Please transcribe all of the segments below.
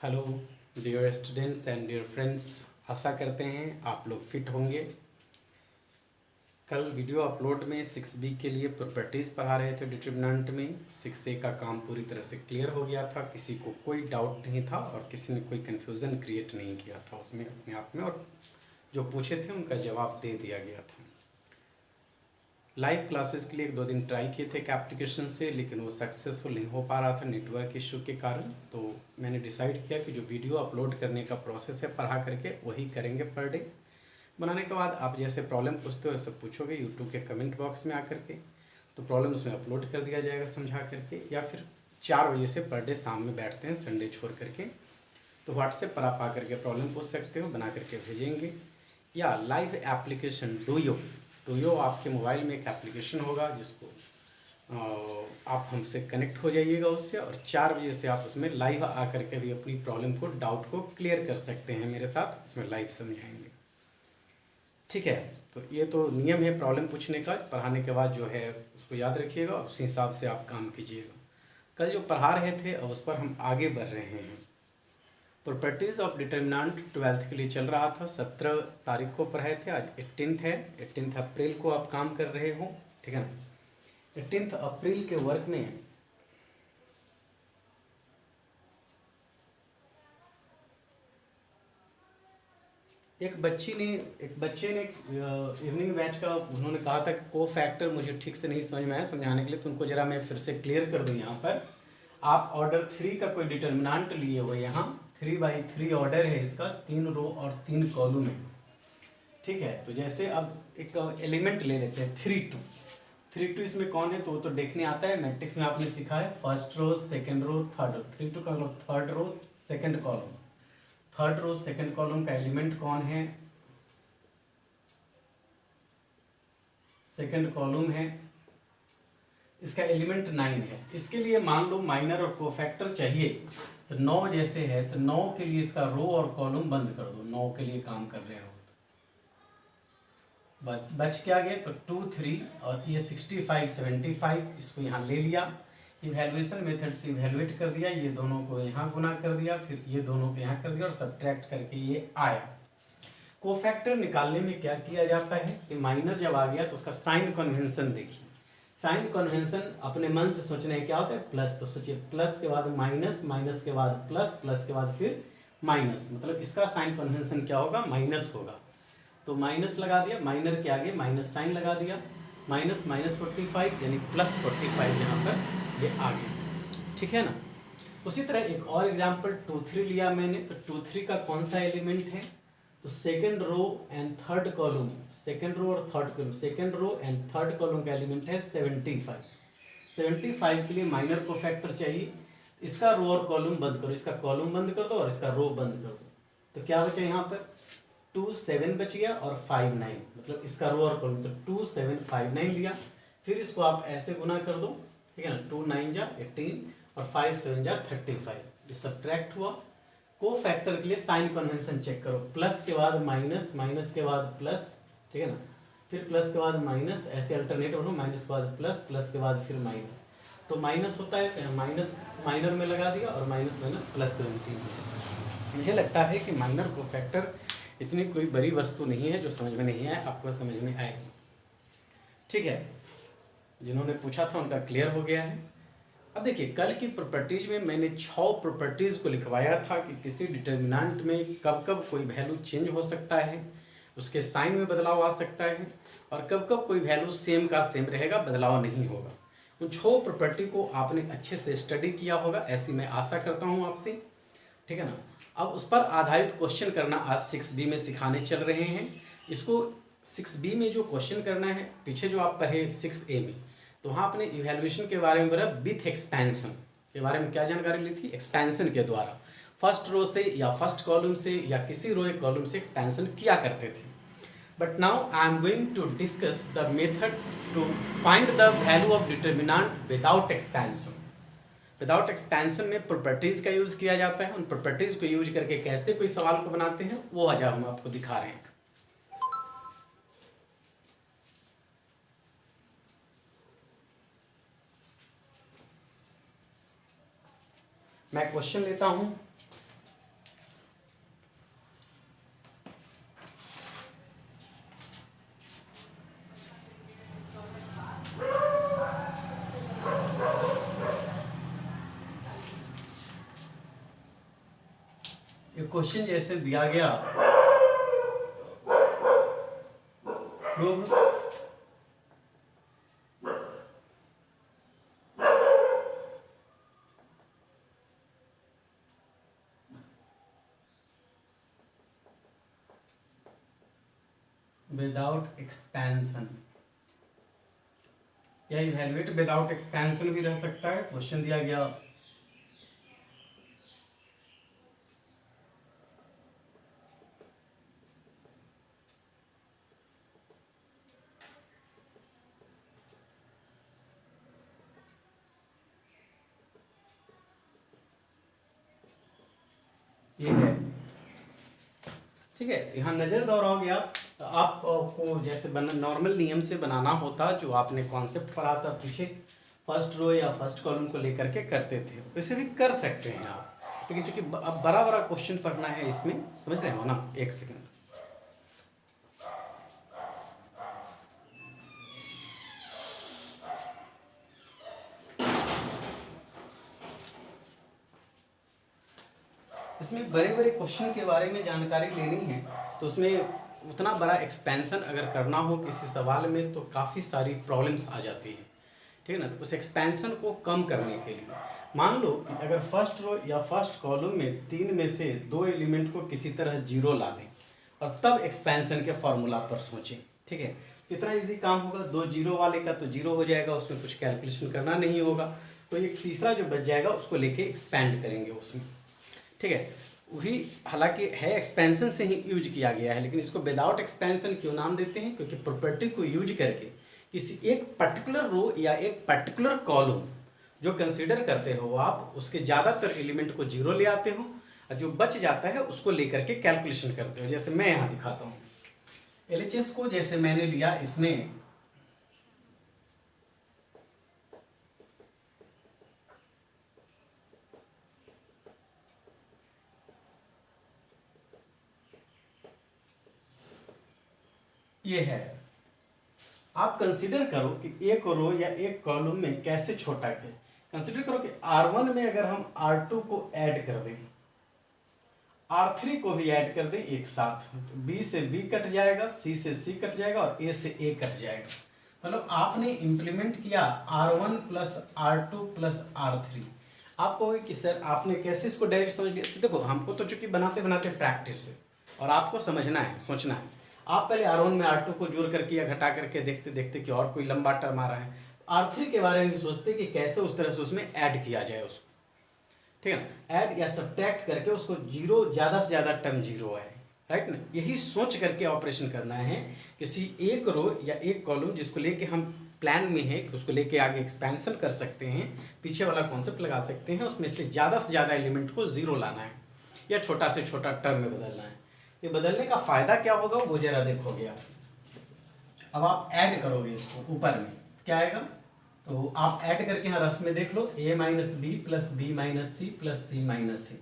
Hello dear students and dear friends, आशा करते हैं आप लोग फिट होंगे। कल वीडियो अपलोड में 6B के लिए प्रॉपर्टीज़ पढ़ा रहे थे डिटरमिनेंट में। 6A का काम पूरी तरह से क्लियर हो गया था, किसी को कोई डाउट नहीं था और किसी ने कोई कन्फ्यूज़न क्रिएट नहीं किया था उसमें अपने आप में, और जो पूछे थे उनका जवाब दे दिया गया था। लाइव क्लासेस के लिए 1-2 दिन ट्राई किए थे एक एप्लीकेशन से, लेकिन वो सक्सेसफुल नहीं हो पा रहा था नेटवर्क इशू के कारण। तो मैंने डिसाइड किया कि जो वीडियो अपलोड करने का प्रोसेस है पढ़ा करके वही करेंगे पर डे। बनाने के बाद आप जैसे प्रॉब्लम पूछते हो सब पूछोगे यूट्यूब के कमेंट बॉक्स में आकर के, तो प्रॉब्लम उसमें अपलोड कर दिया जाएगा समझा करके। या फिर 4 बजे से पर डे शाम में बैठते हैं संडे छोड़ करके, तो व्हाट्सएप पर आप आकर के प्रॉब्लम पूछ सकते हो, बना करके भेजेंगे। या लाइव एप्लीकेशन डूयो आपके मोबाइल में एक एप्लीकेशन होगा जिसको आप हमसे कनेक्ट हो जाइएगा उससे, और 4 बजे से आप उसमें लाइव आकर के भी अपनी प्रॉब्लम को डाउट को क्लियर कर सकते हैं मेरे साथ, उसमें लाइव समझाएंगे। ठीक है, तो ये तो नियम है प्रॉब्लम पूछने का। पढ़ाने के बाद जो है उसको याद रखिएगा और उसी हिसाब से आप काम कीजिएगा। कल जो पढ़ा रहे थे अब उस पर हम आगे बढ़ रहे हैं। प्रॉपर्टीज़ ऑफ डिटरमिनेंट 12th के लिए चल रहा था, 17 तारीख को पढ़ाए थे, आज 18 है। 18 अप्रैल को आप काम कर रहे हो, ठीक है ना। 18 अप्रैल के वर्क में एक बच्चे ने इवनिंग बैच का उन्होंने कहा था कि को फैक्टर मुझे ठीक से नहीं समझ में आया समझाने के लिए, तो उनको ज़रा मैं फिर से क्लियर कर दूँ। यहाँ पर आप ऑर्डर 3 का कोई डिटर्मिनेंट लिए हो, यहाँ 3/3 ऑर्डर है इसका, 3 रो और 3 कॉलम है, ठीक है। तो जैसे अब एक एलिमेंट ले लेते हैं 3 2 इसमें कौन है तो वो तो देखने आता है, मैट्रिक्स में आपने सीखा है first row second row third row. 3 2 का मतलब third row second column, third row second column का एलिमेंट कौन है, सेकंड कॉलम है, इसका एलिमेंट 9 है। इसके लिए मान लो माइनर और कोफैक्टर चाहिए, तो 9 जैसे है तो 9 के लिए इसका रो और कॉलम बंद कर दो, 9 के लिए काम कर रहे हो। बच क्या गया तो 2 3 और ये 65 75, इसको यहाँ ले लिया, इवैल्यूएशन मेथड से इवैल्यूएट कर दिया, ये दोनों को यहाँ गुना कर दिया, फिर ये दोनों को यहाँ कर दिया और सब्ट्रैक्ट करके ये आया। कोफैक्टर निकालने में क्या किया जाता है कि माइनर जब आ गया तो उसका साइन कन्वेंशन देखिए। साइन कन्वेंशन अपने मन से सोचने क्या होता है, प्लस, तो सोचिए प्लस के बाद माइनस, माइनस के बाद प्लस, प्लस के बाद फिर माइनस, मतलब इसका साइन कन्वेंशन क्या होगा, माइनस होगा। तो माइनस लगा दिया, माइनर के आगे माइनस साइन लगा दिया, माइनस माइनस 45 यानी प्लस 45 यहाँ पर ये आ गया, ठीक है ना। उसी तरह एक और एग्जांपल 2 3 लिया मैंने, तो 2 3 का कौन सा एलिमेंट है, तो second row and third column, second row और third column, second row and third column का एलिमेंट है 75। 75 के लिए माइनर को फैक्टर चाहिए, इसका रो और कॉलम बंद करो, इसका कॉलम बंद कर दो और इसका रो बंद कर दो, तो क्या बचा यहाँ पर 2 7 बच गया और 5 9, मतलब इसका रो और कॉलम, तो 2 7 5 9 लिया। फिर इसको आप ऐसे गुना कर दो, ठीक है ना, 2 9 जा 18 और 5 7 जा 35, ये सब्ट्रैक्ट हुआ। को फैक्टर के लिए साइन कन्वेंशन चेक करो, प्लस के बाद माइनस, माइनस के बाद प्लस, ठीक है ना, फिर प्लस के बाद माइनस, ऐसे अल्टरनेट हो, माइनस के बाद प्लस, प्लस के बाद फिर माइनस, तो माइनस होता है तो माइनस माइनर में लगा दिया और माइनस माइनस प्लस 17। मुझे लगता है कि माइनर को फैक्टर इतनी कोई बड़ी वस्तु नहीं है, जो समझ में नहीं आए आपको समझ में आएगी, ठीक है। जिन्होंने पूछा था उनका क्लियर हो गया है। अब देखिए कल की प्रॉपर्टीज में मैंने 6 प्रॉपर्टीज को लिखवाया था कि किसी डिटर्मिनेंट में कब कब कोई वैल्यू चेंज हो सकता है, उसके साइन में बदलाव आ सकता है, और कब कब कोई वैल्यू सेम का सेम रहेगा, बदलाव नहीं होगा। उन 6 प्रॉपर्टी को आपने अच्छे से स्टडी किया होगा, ऐसी मैं आशा करता हूँ आपसे, ठीक है ना। अब उस पर आधारित क्वेश्चन करना आज 6B में सिखाने चल रहे हैं। इसको 6B में जो क्वेश्चन करना है, पीछे जो आप पढ़े 6A में, तो वहाँ आपने इवैल्यूएशन के बारे में पढ़ा, विथ एक्सपेंशन के बारे में क्या जानकारी ली थी, एक्सपेंशन के द्वारा फर्स्ट रो से या फर्स्ट कॉलम से या किसी रो एक कॉलम से एक्सपेंशन किया करते थे। But now I am going to discuss the method to find the value of determinant without expansion. Without expansion में प्रॉपर्टीज का यूज किया जाता है, उन प्रॉपर्टीज को यूज करके कैसे कोई सवाल को बनाते हैं वो आज हम आपको दिखा रहे हैं। मैं क्वेश्चन लेता हूं, ये क्वेश्चन जैसे दिया गया, प्रूव विदाउट एक्सपेंशन या इवैल्यूएट विदाउट एक्सपेंशन भी रह सकता है। क्वेश्चन दिया गया ये है, ठीक है। तो यहाँ नज़र दोहराओगे आप, तो आपको जैसे नॉर्मल नियम से बनाना होता, जो आपने कॉन्सेप्ट पढ़ा था पीछे, फर्स्ट रो या फर्स्ट कॉलम को लेकर के करते थे, वैसे भी कर सकते हैं आप। लेकिन चूंकि अब बड़ा बड़ा क्वेश्चन पढ़ना है इसमें, समझ रहे हो ना। एक सेकेंड, इसमें बड़े बड़े क्वेश्चन के बारे में जानकारी लेनी है, तो उसमें उतना बड़ा एक्सपेंशन अगर करना हो किसी सवाल में तो काफ़ी सारी प्रॉब्लम्स आ जाती हैं, ठीक है ना। तो उस एक्सपेंशन को कम करने के लिए मान लो कि अगर फर्स्ट रो या फर्स्ट कॉलम में 3 में से 2 एलिमेंट को किसी तरह जीरो ला दें और तब एक्सपेंशन के फॉर्मूला पर सोचें, ठीक है। कितना इजी काम होगा, 2 जीरो वाले का तो जीरो हो जाएगा, उसमें कुछ कैलकुलेशन करना नहीं होगा। तो एक तीसरा जो बच जाएगा उसको लेके एक्सपेंड करेंगे उसमें, ठीक है। वही हालांकि है एक्सपेंशन से ही यूज किया गया है, लेकिन इसको विदाउट एक्सपेंशन क्यों नाम देते हैं, क्योंकि प्रॉपर्टी को यूज करके किसी एक पर्टिकुलर रो या एक पर्टिकुलर कॉलम जो कंसीडर करते हो आप, उसके ज़्यादातर एलिमेंट को जीरो ले आते हो और जो बच जाता है उसको लेकर के कैलकुलेशन करते हो। जैसे मैं यहाँ दिखाता हूँ LHS को, जैसे मैंने लिया इसमें ये है, आप कंसीडर करो कि एक रो या एक कॉलम में कैसे छोटा है। कंसीडर करो कि R1 में अगर हम R2 को ऐड कर दें, R3 को भी ऐड कर दें एक साथ, तो B से B कट जाएगा, C से C कट जाएगा और A से A कट जाएगा। मतलब आपने इंप्लीमेंट किया R1 plus R2 plus R3। आप कहोगे कि सर आपने कैसे इसको डायरेक्ट समझ लिया। देखो हमको तो चूंकि बनाते बनाते प्रैक्टिस है और आपको समझना है, सोचना है। आप पहले R1 में R2 को जोड़ करके या घटा करके देखते देखते कि और कोई लंबा टर्म आ रहा है, R3 के बारे में सोचते कि कैसे उस तरह से उसमें ऐड किया जाए उसको, ठीक है ना। ऐड या सब्ट्रैक्ट करके उसको जीरो, ज़्यादा से ज़्यादा टर्म जीरो आए, राइट ना। यही सोच करके ऑपरेशन करना है। किसी एक रो या एक कॉलम जिसको लेके हम प्लान में है कि उसको लेके आगे एक्सपेंशन कर सकते हैं, पीछे वाला कॉन्सेप्ट लगा सकते हैं, उसमें से ज़्यादा एलिमेंट को जीरो लाना है या छोटा से छोटा टर्म में बदलना है। ये बदलने का फ़ायदा क्या होगा वो जरा देखोगे आप। अब आप ऐड करोगे इसको, ऊपर में क्या आएगा, तो आप ऐड करके यहाँ रफ में देख लो, A minus B plus B minus C plus C minus C.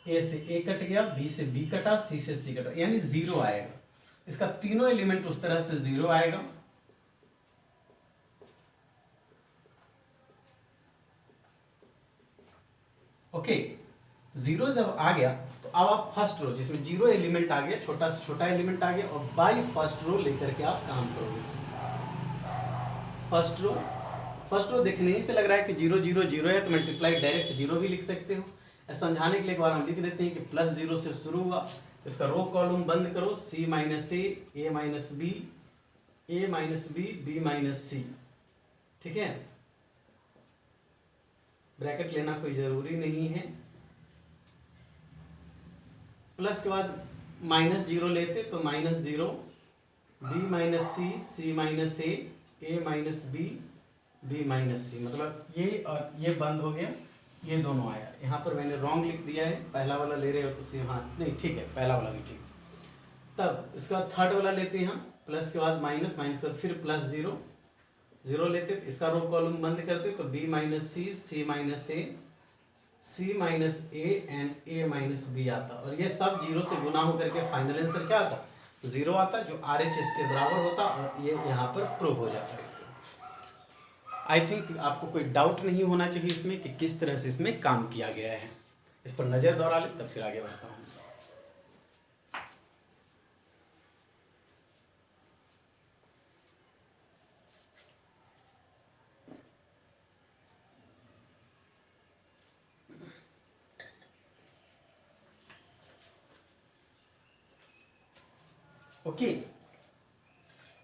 A से A कट गया, B से B कटा, C से C कटा, यानी जीरो आएगा। इसका तीनों एलिमेंट उस तरह से जीरो आएगा। ओके, जीरो जब आ गया तो अब आप फर्स्ट रो जिसमें जीरो एलिमेंट आ गया, छोटा से छोटा एलिमेंट आ गया, और बाई फर्स्ट रो लेकर के आप काम करोगे। फर्स्ट रो देखने ही से लग रहा है कि जीरो जीरो जीरो है, तो मल्टीप्लाई डायरेक्ट जीरो भी लिख सकते हो। समझाने के लिए एक बार हम लिख देते हैं कि प्लस जीरो से शुरू हुआ, तो इसका रो कॉलम बंद करो, C minus A minus B, A minus B, B minus C, ठीक है। ब्रैकेट लेना कोई ज़रूरी नहीं है। प्लस के बाद माइनस जीरो लेते तो minus zero, B minus C, C minus A minus B, B minus C। मतलब ये और ये बंद हो गया, ये दोनों आया। यहाँ पर मैंने रॉन्ग लिख दिया है, पहला वाला ले रहे हो तो सी, हाँ नहीं ठीक है, पहला वाला भी ठीक। तब इसका थर्ड वाला लेते हैं हम, प्लस के बाद माइनस, माइनस के बाद फिर प्लस जीरो, जीरो लेते तो इसका रो कॉलम बंद करते तो B minus C, C minus A, C minus A and A minus B आता, और ये सब जीरो से गुना होकर के फाइनल आंसर क्या आता, जीरो आता, जो RHS के बराबर होता, और ये यहाँ पर प्रूव हो जाता है इसका। आई थिंक आपको कोई डाउट नहीं होना चाहिए इसमें कि किस तरह से इसमें काम किया गया है। इस पर नज़र दौड़ा ले तब फिर आगे बढ़ता हूँ। ओके,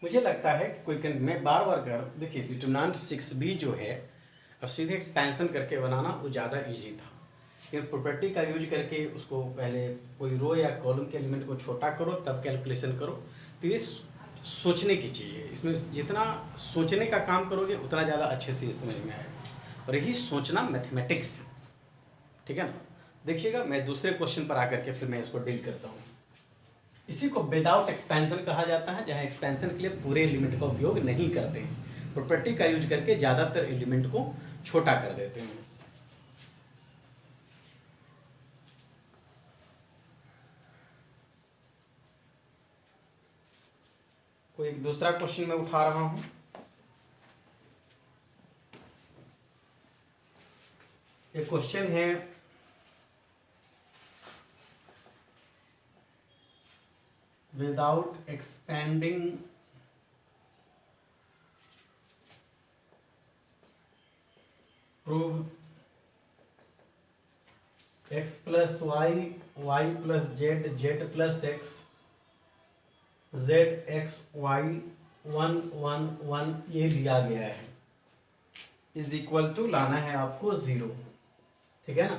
मुझे लगता है कि कोई मैं बार बार कर देखिए डिटरमिनेंट 6b जो है अब सीधे एक्सपेंशन करके बनाना वो ज़्यादा इजी था। फिर प्रॉपर्टी का यूज करके उसको पहले कोई रो या कॉलम के एलिमेंट को छोटा करो तब कैलकुलेशन करो। तो ये सोचने की चीज़ है, इसमें जितना सोचने का काम करोगे उतना ज़्यादा अच्छे से समझ में आएगा, और यही सोचना मैथमेटिक्स, ठीक है ना। देखिएगा मैं दूसरे क्वेश्चन पर आकर के फिर मैं इसको डील करता हूँ। इसी को विदाउट एक्सपेंशन कहा जाता है, जहाँ एक्सपेंशन के लिए पूरे एलिमेंट का उपयोग नहीं करते हैं, प्रॉपर्टी का यूज करके ज़्यादातर एलिमेंट को छोटा कर देते हैं। कोई एक दूसरा क्वेश्चन मैं उठा रहा हूं। ये क्वेश्चन है without expanding prove x plus Y, Y plus Z, Z plus X, Z X Y 1 1 1 ये लिया गया है, इज इक्वल टू लाना है आपको 0, ठीक है ना।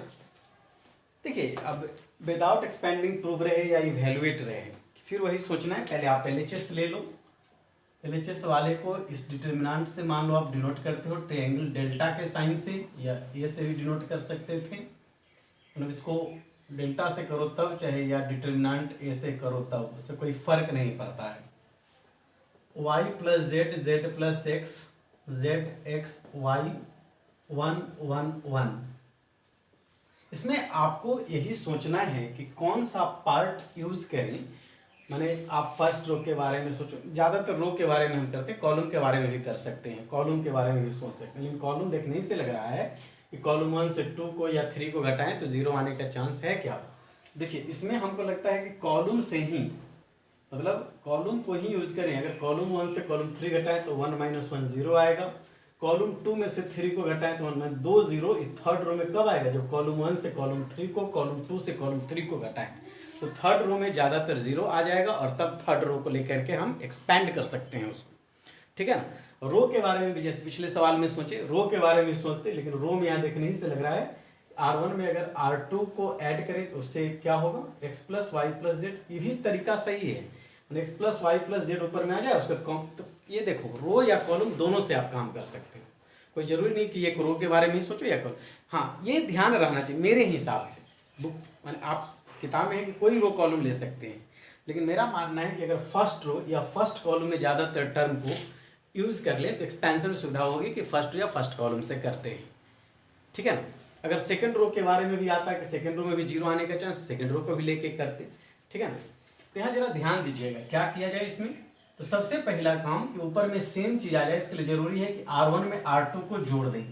देखिए अब विदाउट एक्सपेंडिंग प्रूव रहे या इवैल्यूएट रहे, फिर वही सोचना है। पहले आप LHS ले लो, LHS वाले को इस डिटरमिनेंट से मान लो आप डिनोट करते हो ट्रायंगल डेल्टा के साइन से, या ये से भी डिनोट कर सकते थे, मतलब इसको डेल्टा से करो तब चाहे या डिटरमिनेंट ए से करो तब, उससे कोई फर्क नहीं पड़ता है। y plus Z, Z plus X, Z X Y 1 1 1। इसमें आपको यही सोचना है कि कौन सा पार्ट यूज करें। माने आप फर्स्ट रो के बारे में सोचो, ज़्यादातर रो के बारे में हम करते हैं, कॉलम के बारे में भी कर सकते हैं, कॉलम के बारे में भी सोच सकते हैं, लेकिन कॉलम देखने से लग रहा है कि कॉलम 1 से 2 को या 3 को घटाएं तो 0 आने का चांस है क्या। देखिए इसमें हमको लगता है कि कॉलम से ही, मतलब कॉलम को ही यूज करें। अगर कॉलम 1 से कॉलम 3 घटाएं तो 1 - 1 0 आएगा, कॉलम 2 में से 3 को घटाएं तो 1 2 0। इस थर्ड रो में कब आएगा, जब कॉलम 1 से कॉलम 3 को, कॉलम 2 से कॉलम 3 को घटाएं तो थर्ड रो में ज़्यादातर 0 आ जाएगा, और तब थर्ड रो को लेकर के हम एक्सपेंड कर सकते हैं उसको, ठीक है ना। रो के बारे में भी जैसे पिछले सवाल में सोचे, रो के बारे में सोचते, लेकिन रो में यहाँ देखने ही से लग रहा है R1 में अगर R2 को ऐड करें तो उससे क्या होगा, x plus Y plus Z. ये भी तरीका सही है, x plus Y plus Z ऊपर में आ जाए उसके बाद तो ये देखो रो या कॉलम दोनों से आप काम कर सकते हो, कोई जरूरी नहीं कि एक रो के बारे में ही सोचो या कॉलम। हाँ ये ध्यान रखना चाहिए मेरे हिसाब से, बुक मैंने आप किताब में है कि कोई रो कॉलम ले सकते हैं, लेकिन मेरा मानना है कि अगर फर्स्ट रो या फर्स्ट कॉलम में ज़्यादातर टर्म को यूज कर ले तो एक्सपेंशन में सुविधा होगी कि फर्स्ट या फर्स्ट कॉलम से करते हैं, ठीक है ना। अगर सेकंड रो के बारे में भी आता है कि सेकंड रो में भी 0 आने का चांस, सेकंड रो को भी लेके करते, ठीक है ना। तो यहाँ जरा ध्यान दीजिएगा क्या किया जाए इसमें। तो सबसे पहला काम कि ऊपर में सेम चीज आ जाए, इसके लिए जरूरी है कि R1 में R2 को जोड़ दें,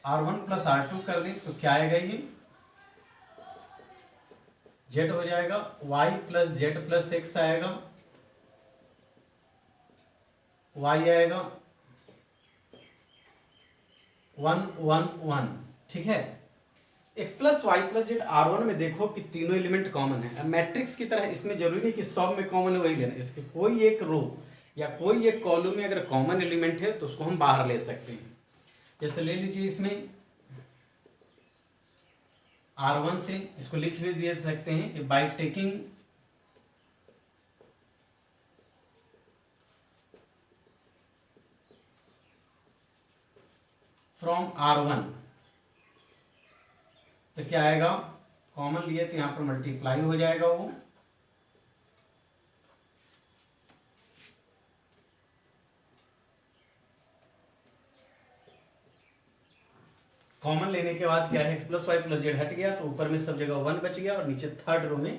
R1 प्लस R2 कर दें तो क्या आएगा, ये Z हो जाएगा, y plus Z plus X आएगा, y आएगा 1 1 1, ठीक है। x plus Y plus Z R1 में देखो कि तीनों एलिमेंट कॉमन है, मैट्रिक्स की तरह इसमें जरूरी नहीं कि सब में कॉमन है वही लेना, इसके कोई एक रो या कोई एक कॉलम में अगर कॉमन एलिमेंट है तो उसको हम बाहर ले सकते हैं। जैसे ले लीजिए इसमें R1 से इसको लिख भी दे सकते हैं कि बाई टेकिंग फ्रॉम R1 तो क्या आएगा, कॉमन लिए तो यहाँ पर मल्टीप्लाई हो जाएगा, वो कॉमन लेने के बाद क्या है, X plus Y plus Z हट गया तो ऊपर में सब जगह 1 बच गया, और नीचे थर्ड रो में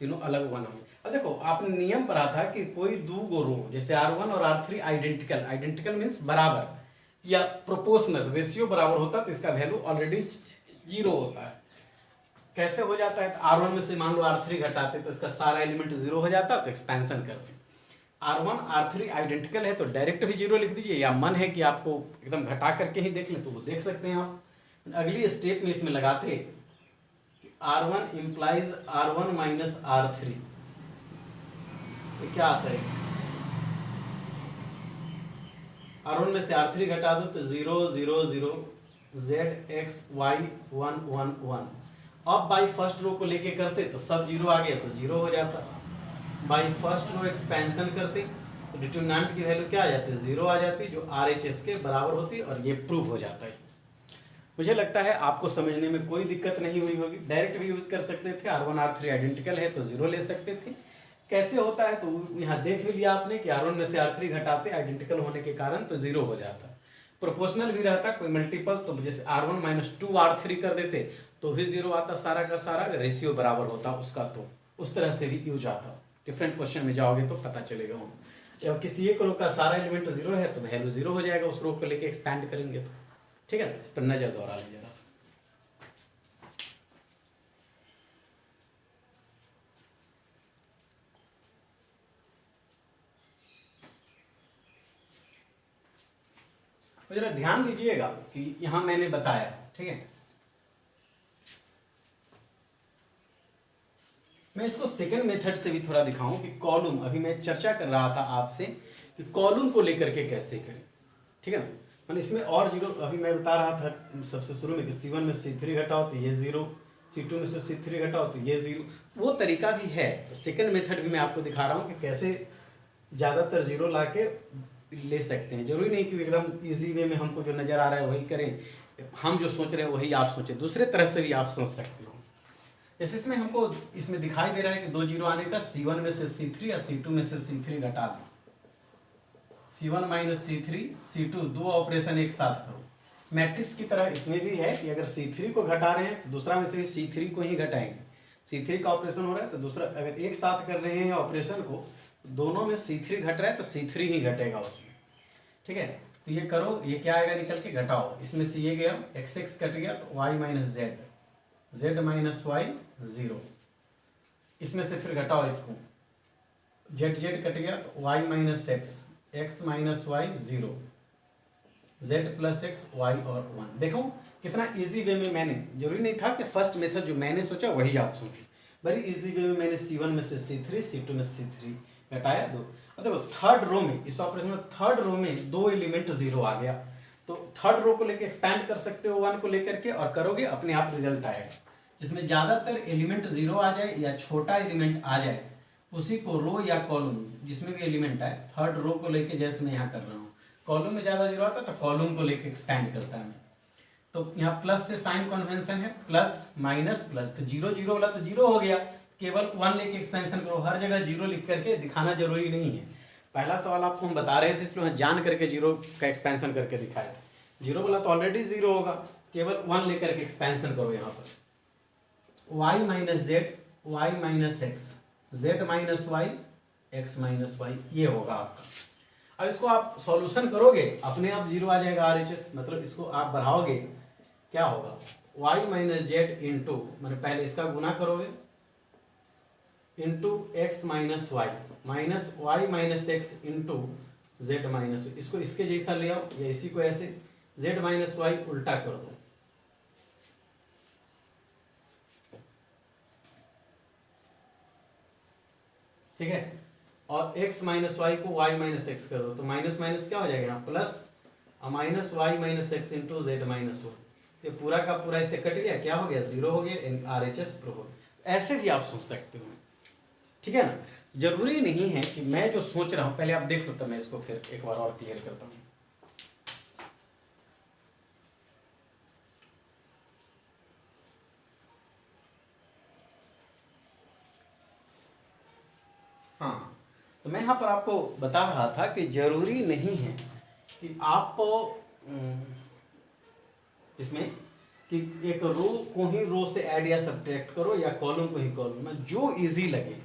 तीनों अलग 1 हो। अब देखो आपने नियम पढ़ा था कि कोई दो रो जैसे R1 और R3 आइडेंटिकल, आइडेंटिकल मीन्स बराबर या प्रोपोर्शनल, रेशियो बराबर होता है तो इसका वैल्यू ऑलरेडी 0 होता है। कैसे हो जाता है, R1 में से मान लो R3 घटाते तो इसका सारा एलिमेंट 0 हो जाता, तो एक्सपेंशन करते R1 R3 आइडेंटिकल है तो डायरेक्ट भी 0 लिख दीजिए, या मन है कि आपको एकदम घटा करके ही देख लें तो वो देख सकते हैं आप। अगली स्टेप में इसमें लगाते R1 implies R1 minus R3, तो क्या आता है, R1 में से R3 घटा दो तो 0 0 0 Z X Y 1 1 1। अब बाई फर्स्ट रो को लेके करते तो सब जीरो आ गया तो जीरो हो जाता। बाई फर्स्ट रो एक्सपेंशन करते तो डिटरमिनेंट की वैल्यू क्या आ जाती है, जीरो आ जाती, जो RHS के बराबर होती और ये प्रूव हो जाता है। मुझे लगता है आपको समझने में कोई दिक्कत नहीं हुई होगी। डायरेक्ट भी यूज कर सकते थे, R1 R3 आइडेंटिकल है तो जीरो ले सकते थे। कैसे होता है तो यहाँ देख भी लिया आपने कि R1 में से R3 घटाते आइडेंटिकल होने के कारण तो जीरो हो जाता। प्रोपोर्शनल भी रहता कोई मल्टीपल तो जैसे R1 माइनस 2R3 कर देते तो भी जीरो आता सारा का सारा, रेशियो बराबर होता उसका तो उस तरह से भी यूज आता। डिफरेंट क्वेश्चन में जाओगे तो पता चलेगा। हम जब किसी एक रो का सारा एलिमेंट जीरो है तो वैल्यू जीरो हो जाएगा, उस रो को लेके एक्सपैंड करेंगे तो। ठीक है, इस पर नजर दोहरा लीजिए जरा सा। जरा ध्यान दीजिएगा कि यहां मैंने बताया, ठीक है। मैं इसको सेकंड मेथड से भी थोड़ा दिखाऊं कि कॉलम, अभी मैं चर्चा कर रहा था आपसे कि कॉलम को लेकर के कैसे करें, ठीक है ना। मतलब इसमें और जीरो, अभी मैं बता रहा था सबसे शुरू में कि C1 में C3 घटाओ तो ये जीरो, C2 में से C3 घटाओ तो ये जीरो, वो तरीका भी है। तो सेकंड मेथड भी मैं आपको दिखा रहा हूँ कि कैसे ज़्यादातर जीरो ला के ले सकते हैं। जरूरी नहीं कि एकदम ईजी वे में हमको जो नज़र आ रहा है वही करें, हम जो सोच रहे हैं वही आप सोचें, दूसरे तरह से भी आप सोच सकते हो। जैसे इसमें हमको इसमें दिखाई दे रहा है कि दो जीरो आने का, C1 में से C3 या C2 में से C3 घटा दो, C1 माइनस C3 C2, दो ऑपरेशन एक साथ करो। मैट्रिक्स की तरह इसमें भी है कि अगर C3 को घटा रहे हैं तो दूसरा में से भी C3 को ही घटाएंगे। C3 का ऑपरेशन हो रहा है तो दूसरा, अगर एक साथ कर रहे हैं ऑपरेशन को, दोनों में C3 घट रहा है तो C3 ही घटेगा उसमें। ठीक है, तो ये करो, ये क्या आएगा निकल के, घटाओ, इसमें से ये गया x कट गया तो y minus z minus Y zero, इसमें से फिर घटाओ इसको, z कट गया तो y minus x minus Y zero, z plus X Y और 1। देखो कितना इजी वे में, मैंने जरूरी नहीं था कि फर्स्ट मेथड जो मैंने सोचा वही आप सोचो, बड़ी इजी वे में मैंने C1 में से C3 C2 में C3 घटाया दो। और देखो थर्ड रो में, इस ऑपरेशन में थर्ड रो में दो एलिमेंट जीरो आ गया तो थर्ड रो को लेके एक्सपैंड कर सकते हो 1 को लेकर के, और करोगे अपने आप रिजल्ट आएगा। जिसमें ज़्यादातर एलिमेंट जीरो आ जाए या छोटा एलिमेंट आ जाए उसी को रो या कॉलम, जिसमें भी एलिमेंट आए, थर्ड रो को लेके जैसे मैं यहाँ कर रहा हूँ, कॉलम में ज़्यादा जीरो आता है तो कॉलम को लेके एक्सपैंड करता है मैं। तो यहाँ प्लस से साइन कन्वेंशन है, प्लस माइनस प्लस, तो जीरो जीरो वाला तो जीरो हो गया, केवल 1 लेके एक्सपेंशन करो, हर जगह जीरो लिख करके दिखाना जरूरी नहीं है। पहला सवाल आपको हम बता रहे थे इसलिए जान करके जीरो का एक्सपेंशन करके दिखाया था। जीरो वाला तो ऑलरेडी जीरो होगा, केवल 1 लेकर के एक्सपेंशन करो यहाँ पर, y minus Z Y minus X, Z minus Y X minus Y, ये होगा आपका। अब इसको आप सॉल्यूशन करोगे अपने आप जीरो आ जाएगा RHS, मतलब इसको आप बढ़ाओगे क्या होगा, y माइनस जेड इंटू, मैंने पहले इसका गुना करोगे into X minus Y minus X into Z minus, इसको इसके जैसा ले आओ या इसी को ऐसे, जेड माइनस वाई उल्टा कर दो, ठीक है, और x माइनस वाई को y माइनस एक्स कर दो, तो माइनस माइनस क्या हो जाएगा यहाँ plus, minus Y minus X into Z minus Y, तो पूरा का पूरा इससे कट गया, क्या हो गया, जीरो हो गया, RHS प्रूव हो गया। ऐसे भी आप सोच सकते हो, ठीक है ना। जरूरी नहीं है कि मैं जो सोच रहा हूँ, पहले आप देख लो तो मैं इसको फिर एक बार और क्लियर करता हूँ। हाँ, तो मैं यहाँ पर आपको बता रहा था कि जरूरी नहीं है कि आप इसमें कि एक रो को ही रो से ऐड या सब्ट्रैक्ट करो या कॉलम को ही कॉलम में, जो इजी लगे।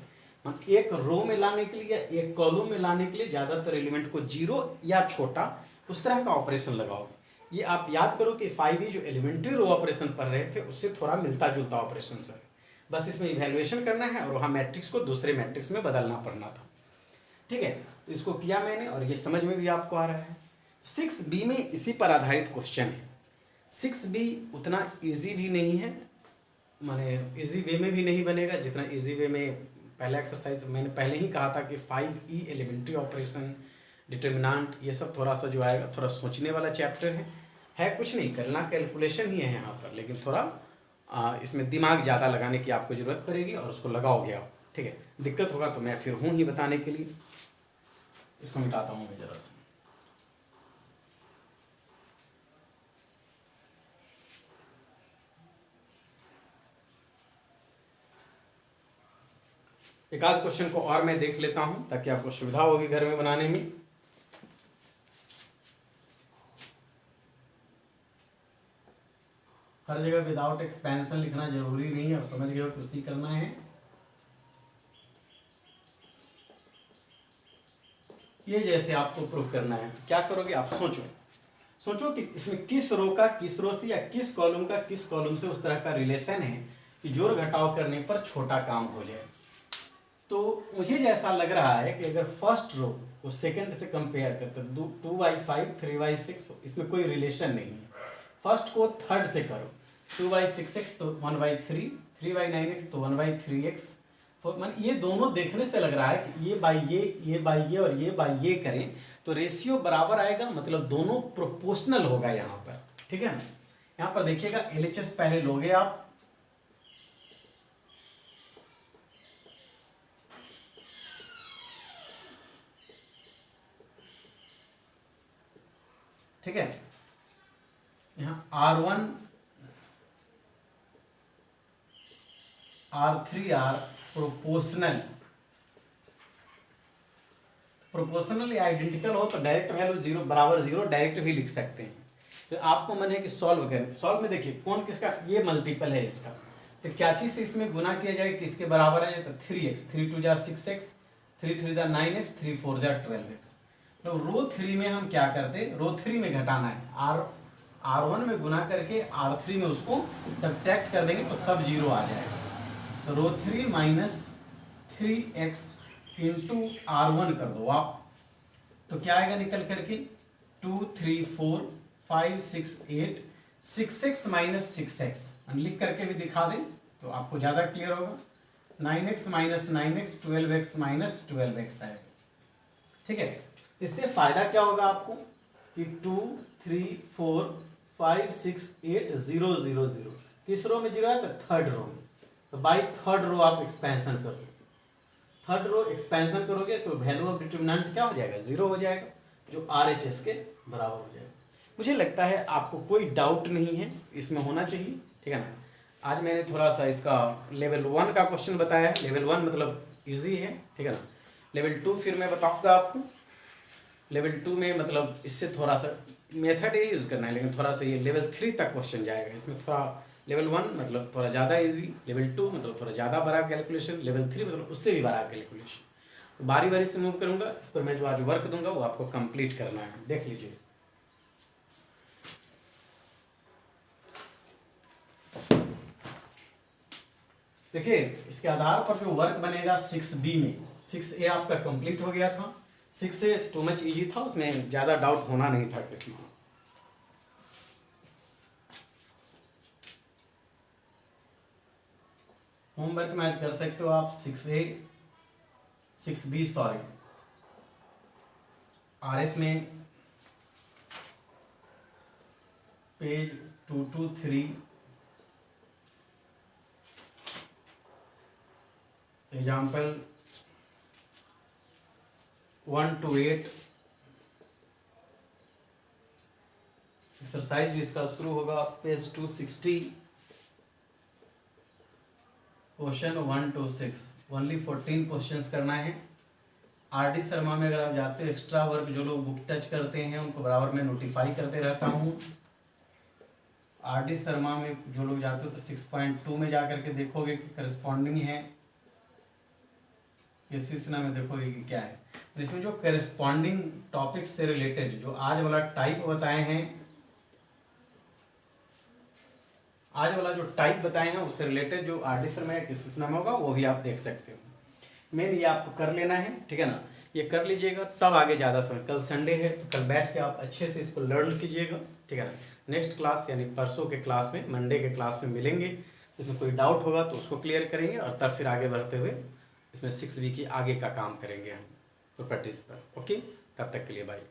एक रो में लाने के लिए या एक कॉलम में लाने के लिए ज़्यादातर एलिमेंट को जीरो या छोटा उस तरह का ऑपरेशन लगाओगे। ये आप याद करो कि 5e जो एलिमेंट्री रो ऑपरेशन पढ़ रहे थे उससे थोड़ा मिलता जुलता ऑपरेशन है, बस इसमें इवैल्यूएशन करना है और वहाँ मैट्रिक्स को दूसरे मैट्रिक्स में बदलना पड़ना था, ठीक है। तो इसको किया मैंने और ये समझ में भी आपको आ रहा है। 6b में इसी पर आधारित क्वेश्चन है। 6b उतना इजी भी नहीं है, माने इजी वे में भी नहीं बनेगा जितना इजी वे में पहला एक्सरसाइज मैंने पहले ही कहा था कि 5E एलिमेंट्री ऑपरेशन, डिटर्मिनेंट, ये सब थोड़ा सा जो आएगा थोड़ा सोचने वाला चैप्टर है कुछ नहीं करना, कैलकुलेशन ही है यहाँ पर, लेकिन थोड़ा इसमें दिमाग ज़्यादा लगाने की आपको ज़रूरत पड़ेगी और उसको लगाओगे आप, ठीक है। दिक्कत होगा तो मैं फिर हूँ ही बताने के लिए। इसको मिटाता हूँ मैं ज़रा सा। एक आध क्वेश्चन को और मैं देख लेता हूं ताकि आपको सुविधा होगी घर में बनाने में। हर जगह विदाउट एक्सपेंशन लिखना जरूरी नहीं है, अब समझ गए हो कुछ ही करना है। ये जैसे आपको प्रूफ करना है, क्या करोगे आप, सोचो कि इसमें किस रो का किस रो से या किस कॉलम का किस कॉलम से उस तरह का रिलेशन है कि जोड़ घटाव करने पर छोटा काम हो जाए। तो मुझे जैसा लग रहा है कि अगर फर्स्ट रो को सेकंड से कंपेयर करते 2/5 3/6, इसमें कोई रिलेशन नहीं है। फर्स्ट को थर्ड से करो, 2/6x तो 1/3, 3/9x तो 1/3x। मन ये दोनों देखने से लग रहा है कि ये बाई ये और ये बाई ये करें तो रेशियो बराबर आएगा, मतलब दोनों प्रोपोर्शनल होगा यहाँ पर, ठीक है ना। यहाँ पर देखिएगा LHS पहले लोगे आप, ठीक है। यहाँ R1 R3 R प्रोपोर्शनल या आइडेंटिकल हो तो डायरेक्ट वैल्यू 0 बराबर 0 डायरेक्ट भी लिख सकते हैं। तो आपको मन है कि सॉल्व करें, सॉल्व में देखिए कौन किसका, ये मल्टीपल है इसका, तो क्या चीज़ से इसमें गुना किया जाए, किसके बराबर है, तो 3x, 3 2 जा 6x, 3 3 जा 9x, 3 4 जा 12x। तो रो 3 में हम क्या करते, रो 3 में घटाना है, R1 में गुना करके R3 में उसको सब्ट्रैक्ट कर देंगे तो सब 0 आ जाएगा। तो रो 3 माइनस 3x इंटू R1 कर दो आप, तो क्या आएगा निकल करके 2 3 4 5 6 8 6x माइनस 6x, लिख करके भी दिखा दें तो आपको ज़्यादा क्लियर होगा। 9x minus 9x 12x minus 12x आएगा, ठीक है। इससे फायदा क्या होगा आपको कि 2 3 4 5 6 8 0 0 0, किस रो में 0 है तो थर्ड रो में, तो बाई थर्ड रो आप एक्सपेंशन करोगे, थर्ड रो एक्सपेंशन करोगे तो वैल्यू ऑफ डिटर्मिनेंट क्या हो जाएगा, 0 हो जाएगा, जो RHS के बराबर हो जाएगा। मुझे लगता है आपको कोई डाउट नहीं है, इसमें होना चाहिए, ठीक है ना। आज मैंने थोड़ा सा इसका लेवल 1 का क्वेश्चन बताया, लेवल 1 मतलब इजी है, ठीक है ना। लेवल 2 फिर मैं बताऊँगा आपको, लेवल 2 में मतलब इससे थोड़ा सा मेथड ही यूज़ करना है, लेकिन थोड़ा सा ये लेवल 3 तक क्वेश्चन जाएगा, इसमें थोड़ा लेवल 1 मतलब थोड़ा ज़्यादा इजी, लेवल 2 मतलब थोड़ा ज़्यादा बड़ा कैलकुलेशन, लेवल 3 मतलब उससे भी बड़ा कैलकुलेशन। तो बारी बारी से मूव करूँगा, इस पर मैं जो आज वर्क दूंगा वो आपको कंप्लीट करना है, देख लीजिए। देखिए इसके आधार पर जो वर्क बनेगा 6B में, 6A आपका कंप्लीट हो गया था, 6A टू मच इजी था, उसमें ज़्यादा डाउट होना नहीं था किसी को। होमवर्क में आज कर सकते हो आप 6A 6B सॉरी, RS में पेज 223 एग्जाम्पल 1 to 8, एक्सरसाइज इसका शुरू होगा page 260, question 1 to 6, only 14 questions करना है। RD शर्मा में अगर आप जाते हो, एक्स्ट्रा वर्क जो लोग बुक टच करते हैं उनको बराबर मैं नोटिफाई करते रहता हूँ। RD शर्मा में जो लोग जाते हो तो 6.2 में जा करके देखोगे कि करस्पॉन्डिंग है, ये सिलसिला में देखोगे कि क्या है। तो इसमें जो करस्पॉन्डिंग टॉपिक से रिलेटेड जो आज वाला टाइप बताए हैं, आज वाला जो टाइप बताए हैं उससे रिलेटेड जो RD शर्मा या किस सिलसिला में होगा वो भी आप देख सकते हो। मेन ये आपको कर लेना है, ठीक है ना, ये कर लीजिएगा तब आगे ज़्यादा समय। कल संडे है तो कल बैठ के आप अच्छे से इसको लर्न कीजिएगा, ठीक है ना। नेक्स्ट क्लास यानी परसों के क्लास में, मंडे के क्लास में मिलेंगे, इसमें कोई डाउट होगा तो उसको क्लियर करेंगे और तब फिर आगे बढ़ते हुए इसमें 6b के आगे का काम करेंगे हम प्रॉपर्टीज़ पर। ओके, तब तक के लिए बाय।